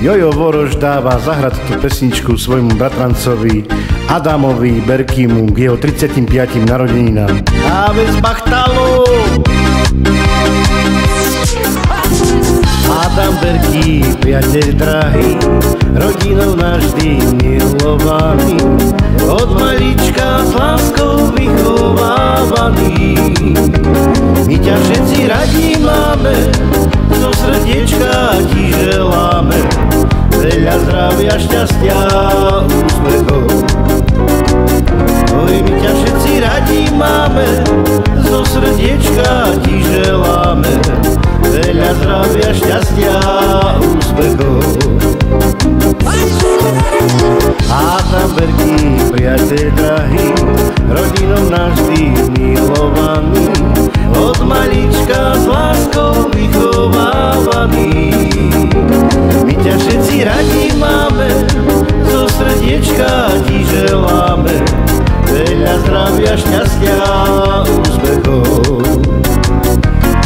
Jojo Voroš dáva zahrať tú pesničku svojmu bratrancovi Adamovi Berkimu k jeho 35. narodeninám. A bez Bachtalu! Adam Berký, priateľ drahý, rodinou navždy milovaný, od malička s láskou vychovávaný. My ťa všetci radi máme, zo srdiečka ti želáme, veľa zdravia, šťastia, úspechov. Oj, my ťa všetci radi máme, zo srdiečka ti želáme, veľa zdravia, šťastia, úspechov. Adam Berký, priateľ drahý, rodinou navždy milovaný, od malička s láskou vychovávaný. My ťa všetci radi máme, zo srdiečka ti želáme, veľa zdravia, šťastia, úspechov.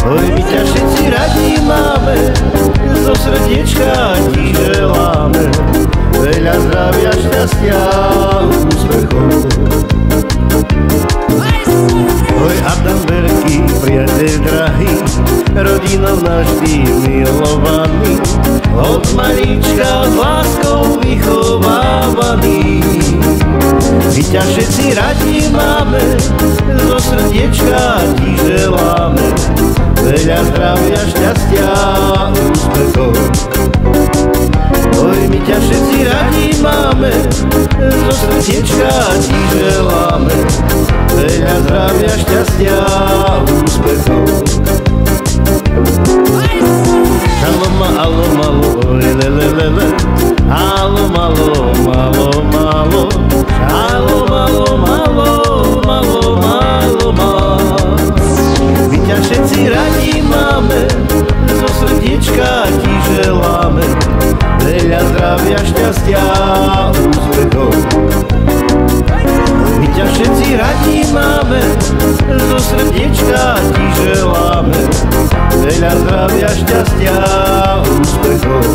Oj, my ťa všetci radi máme, zo srdiečka ti želáme, veľa zdravia, šťastia, úspechov. Oj, Adam Berký, priateľ drahý, rodinou navždy milovaný, od malička s láskou vychovávaný. My ťa všetci radi máme, zo srdiečka ti želáme, veľa zdravia, šťastia, úspechov. Oj, my ťa všetci radi máme, zo srdiečka ti želáme, veľa zdravia, šťastia, úspechov. Halo, malo, malo, lelelele, halo, malo, malo, malo, halo, malo, malo, malo, malo, malo. My ťa všetci radi máme, zo srdiečka ti želáme, veľa zdravia, šťastia, úspechov. My ťa všetci radi máme, zo srdiečka ti želáme, veľa zdravia, šťastia, úspechov.